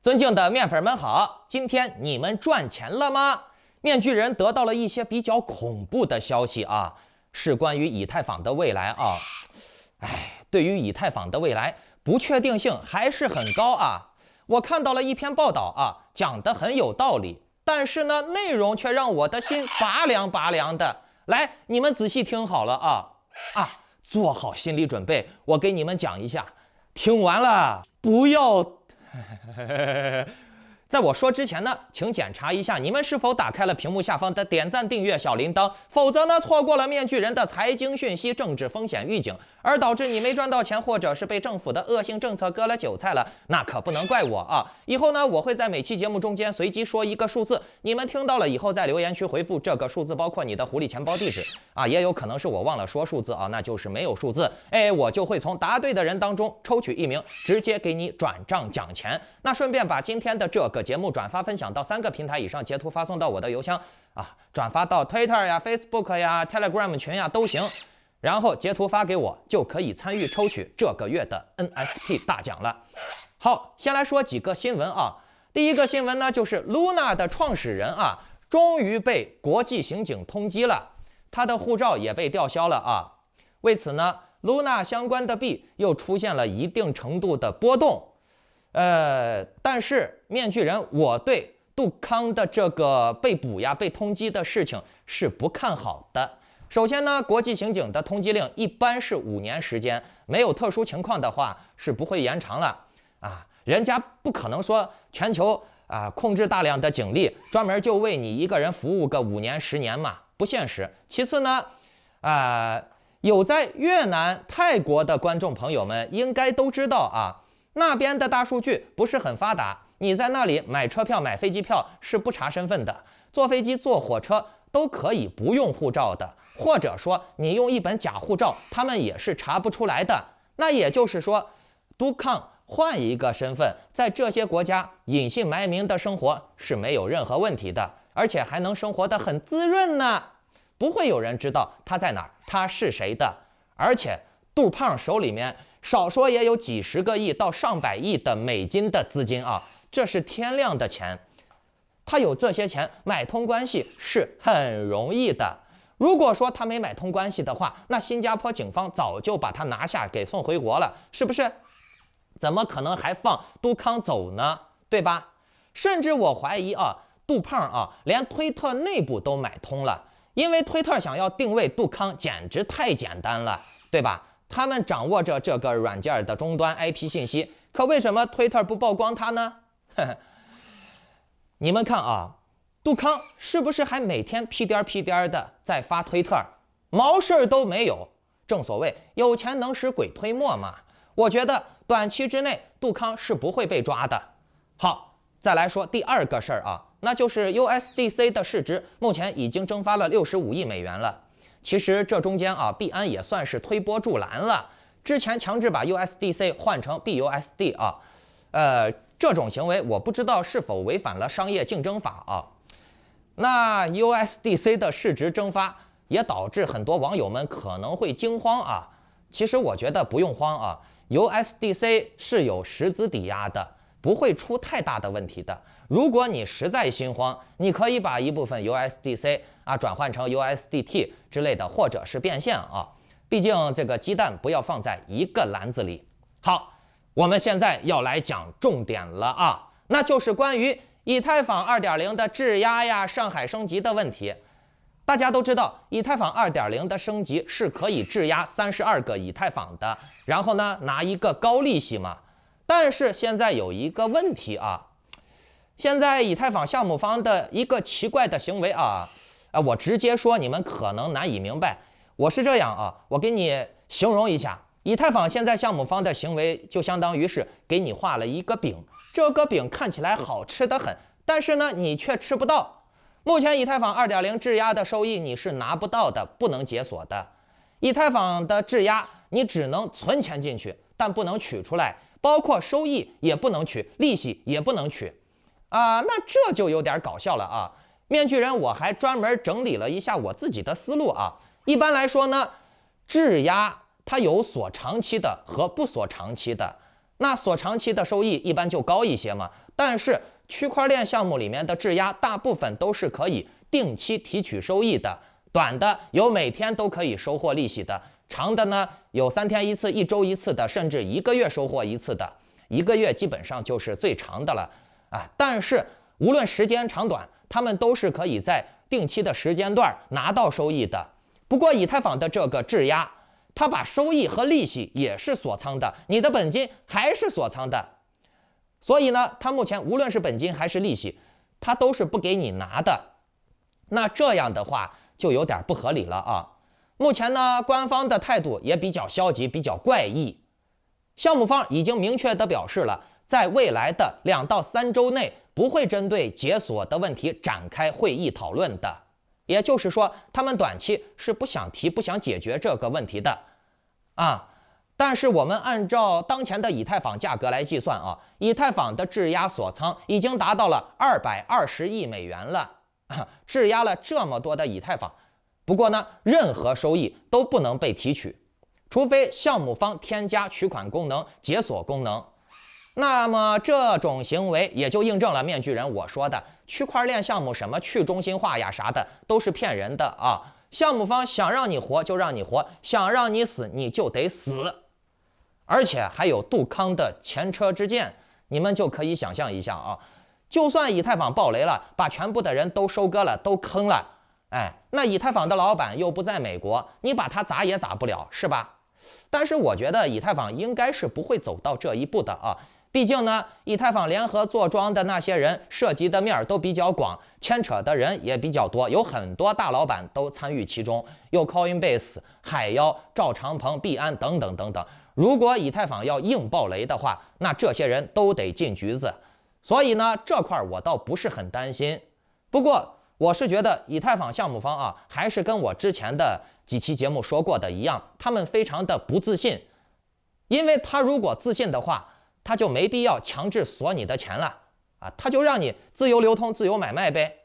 尊敬的面粉们好，今天你们赚钱了吗？面具人得到了一些比较恐怖的消息啊，是关于以太坊的未来啊。对于以太坊的未来，不确定性还是很高啊。我看到了一篇报道啊，讲得很有道理，但是呢，内容却让我的心拔凉拔凉的。来，你们仔细听好了啊，做好心理准备，我给你们讲一下。听完了不要。在我说之前呢，请检查一下你们是否打开了屏幕下方的点赞、订阅、小铃铛，否则呢，错过了面具人的财经讯息、政治风险预警，而导致你没赚到钱，或者是被政府的恶性政策割了韭菜了，那可不能怪我啊！以后呢，我会在每期节目中间随机说一个数字，你们听到了以后在留言区回复这个数字，包括你的狐狸钱包地址啊，也有可能是我忘了说数字啊，那就是没有数字，我就会从答对的人当中抽取1名，直接给你转账奖钱。那顺便把今天的这个节目转发分享到3个平台以上，截图发送到我的邮箱啊，转发到 Twitter 呀、Facebook 呀、Telegram 群呀都行，然后截图发给我，就可以参与抽取这个月的 NFT 大奖了。好，先来说几个新闻啊。第一个新闻呢，就是 Luna 的创始人啊，终于被国际刑警通缉了，他的护照也被吊销了啊。为此呢，Luna 相关的币又出现了一定程度的波动。但是面具人，我对杜康的这个被捕呀、被通缉的事情是不看好的。首先呢，国际刑警的通缉令一般是5年时间，没有特殊情况的话是不会延长了啊。人家不可能说全球控制大量的警力，专门就为你一个人服务个5年10年嘛，不现实。其次呢，有在越南、泰国的观众朋友们应该都知道啊。那边的大数据不是很发达，你在那里买车票、买飞机票是不查身份的，坐飞机、坐火车都可以不用护照的，或者说你用一本假护照，他们也是查不出来的。那也就是说，杜康换一个身份，在这些国家隐姓埋名的生活是没有任何问题的，而且还能生活得很滋润呢，不会有人知道他在哪儿，他是谁的。而且杜胖手里面少说也有几十个亿到上百亿的美金的资金啊，这是天量的钱。他有这些钱买通关系是很容易的。如果说他没买通关系的话，那新加坡警方早就把他拿下给送回国了，是不是？怎么可能还放杜康走呢？对吧？甚至我怀疑杜胖连推特内部都买通了，因为推特想要定位杜康简直太简单了，对吧？他们掌握着这个软件的终端 IP 信息，可为什么 Twitter 不曝光它呢？你们看杜康是不是还每天屁颠屁颠的在发推特，毛事都没有？正所谓有钱能使鬼推磨嘛。我觉得短期之内杜康是不会被抓的。好，再来说第二个事儿那就是 USDC 的市值目前已经蒸发了65亿美元了。其实这中间币安也算是推波助澜了。之前强制把 USDC 换成 BUSD 这种行为我不知道是否违反了商业竞争法那 USDC 的市值蒸发也导致很多网友们可能会惊慌其实我觉得不用慌USDC 是有实质抵押的，不会出太大的问题的。如果你实在心慌，你可以把一部分 USDC 转换成 USDT 之类的，或者是变现毕竟这个鸡蛋不要放在一个篮子里。好，我们现在要来讲重点了那就是关于以太坊 2.0 的质押呀、上海升级的问题。大家都知道，以太坊 2.0 的升级是可以质押32个以太坊的，然后呢拿一个高利息嘛。但是现在有一个问题现在以太坊项目方的一个奇怪的行为我直接说你们可能难以明白。我是这样我给你形容一下，以太坊现在项目方的行为就相当于是给你画了一个饼，这个饼看起来好吃得很，但是呢你却吃不到。目前以太坊 2.0 质押的收益你是拿不到的，不能解锁的。以太坊的质押你只能存钱进去，但不能取出来，包括收益也不能取，利息也不能取那这就有点搞笑了面具人我还专门整理了一下我自己的思路一般来说呢，质押它有锁长期的和不锁长期的。那锁长期的收益一般就高一些嘛，但是区块链项目里面的质押大部分都是可以定期提取收益的，短的有每天都可以收获利息的，长的呢有3天一次、1周一次的，甚至1个月收获一次的，1个月基本上就是最长的了啊。但是无论时间长短，他们都是可以在定期的时间段拿到收益的。不过以太坊的这个质押，它把收益和利息也是锁仓的，你的本金还是锁仓的，所以呢，它目前无论是本金还是利息，它都是不给你拿的。那这样的话就有点不合理了啊。目前呢，官方的态度也比较消极，比较怪异。项目方已经明确的表示了，在未来的2到3周内不会针对解锁的问题展开会议讨论的。也就是说，他们短期是不想提、不想解决这个问题的啊。但是我们按照当前的以太坊价格来计算啊，以太坊的质押锁仓已经达到了220亿美元了，质押了这么多的以太坊。不过呢，任何收益都不能被提取，除非项目方添加取款功能、解锁功能。那么这种行为也就印证了面具人我说的，区块链项目什么去中心化呀啥的都是骗人的啊！项目方想让你活就让你活，想让你死你就得死，而且还有杜康的前车之鉴，你们就可以想象一下啊！就算以太坊爆雷了，把全部的人都收割了，都坑了，哎，那以太坊的老板又不在美国，你把他砸也砸不了，是吧？但是我觉得以太坊应该是不会走到这一步的啊。毕竟呢，以太坊联合做庄的那些人涉及的面都比较广，牵扯的人也比较多，有很多大老板都参与其中，有 Coinbase、海妖、赵长鹏、币安等等等等。如果以太坊要硬爆雷的话，那这些人都得进局子。所以呢，这块我倒不是很担心。不过我是觉得以太坊项目方啊，还是跟我之前的几期节目说过的一样，他们非常的不自信。因为他如果自信的话，他就没必要强制锁你的钱了啊，他就让你自由流通、自由买卖呗。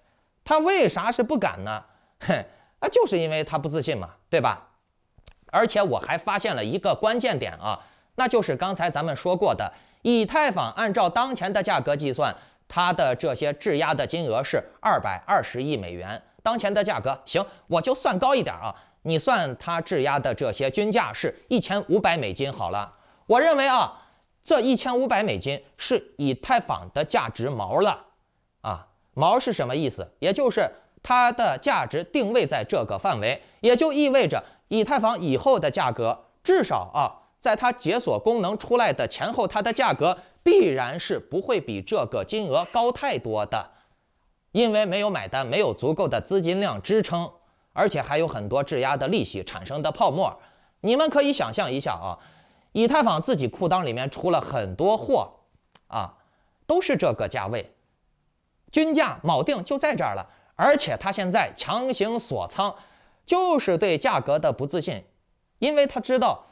他为啥是不敢呢？就是因为他不自信嘛，对吧？而且我还发现了一个关键点啊，那就是刚才咱们说过的，以太坊按照当前的价格计算，它的这些质押的金额是220亿美元。当前的价格，行，我就算高一点啊，你算它质押的这些均价是1500美金好了。我认为啊，这1500美金是以太坊的价值锚了啊，锚是什么意思？也就是它的价值定位在这个范围，也就意味着以太坊以后的价格，至少啊，在它解锁功能出来的前后，它的价格必然是不会比这个金额高太多的，因为没有买单，没有足够的资金量支撑，而且还有很多质押的利息产生的泡沫。你们可以想象一下啊。以太坊自己裤裆里面出了很多货啊，都是这个价位，均价锚定就在这儿了，而且他现在强行锁仓，就是对价格的不自信，因为他知道，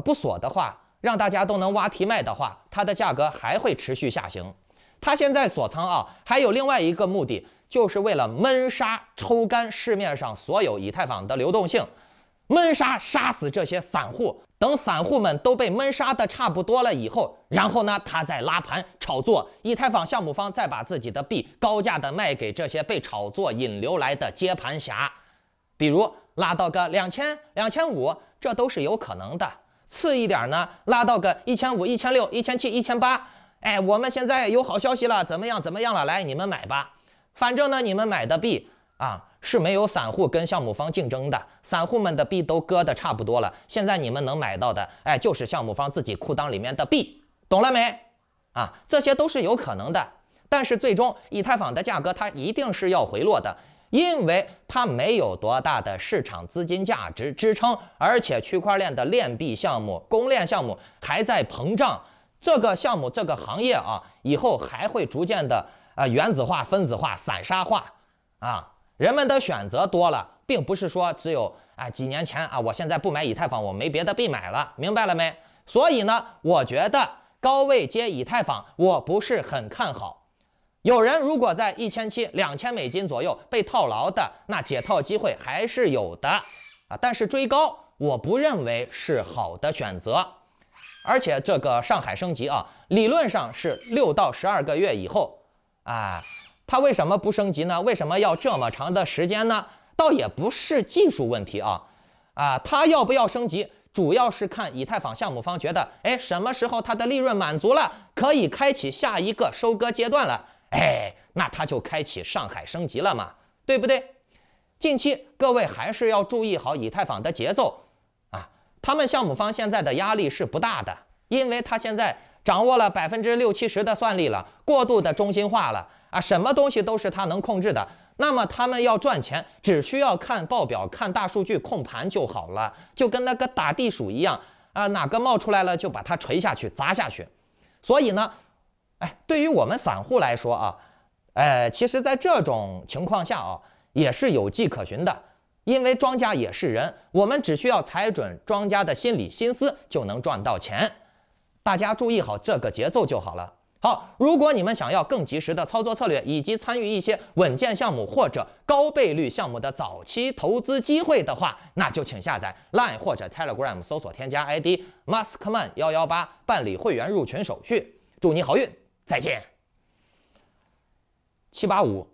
不锁的话，让大家都能挖题卖的话，它的价格还会持续下行。他现在锁仓啊，还有另外一个目的，就是为了闷杀、抽干市面上所有以太坊的流动性。闷杀，杀死这些散户，等散户们都被闷杀的差不多了以后，然后呢，他再拉盘炒作，以太坊项目方再把自己的币高价的卖给这些被炒作引流来的接盘侠，比如拉到个2000、2500，这都是有可能的。次一点呢，拉到个1500、1600、1700、1800，哎，我们现在有好消息了，怎么样了？来，你们买吧。反正呢，你们买的币啊。是没有散户跟项目方竞争的，散户们的币都割的差不多了，现在你们能买到的，哎，就是项目方自己裤裆里面的币，懂了没？啊，这些都是有可能的，但是最终以太坊的价格它一定是要回落的，因为它没有多大的市场资金价值支撑，而且区块链的链币项目、公链项目还在膨胀，这个项目这个行业啊，以后还会逐渐的原子化、分子化、散沙化啊。人们的选择多了，并不是说只有几年前啊，我现在不买以太坊，我没别的币买了，明白了没？所以呢，我觉得高位接以太坊，我不是很看好。有人如果在1700、2000美金左右被套牢的，那解套机会还是有的啊。但是追高，我不认为是好的选择。而且这个上海升级啊，理论上是6到12个月以后啊，它为什么不升级呢？为什么要这么长的时间呢？倒也不是技术问题啊，它要不要升级，主要是看以太坊项目方觉得，哎，什么时候它的利润满足了，可以开启下一个收割阶段了，哎，那它就开启上海升级了嘛，对不对？近期各位还是要注意好以太坊的节奏啊，他们项目方现在的压力是不大的，因为他现在掌握了60%-70%的算力了，过度的中心化了啊，什么东西都是他能控制的。那么他们要赚钱，只需要看报表、看大数据、控盘就好了，就跟那个打地鼠一样啊，哪个冒出来了就把它锤下去、砸下去。所以呢，哎，对于我们散户来说啊，其实在这种情况下啊，也是有迹可循的，因为庄家也是人，我们只需要踩准庄家的心理心思，就能赚到钱。大家注意好这个节奏就好了。好，如果你们想要更及时的操作策略，以及参与一些稳健项目或者高倍率项目的早期投资机会的话，那就请下载 Line 或者 Telegram 搜索添加 ID Maskman118 办理会员入群手续。祝你好运，再见。785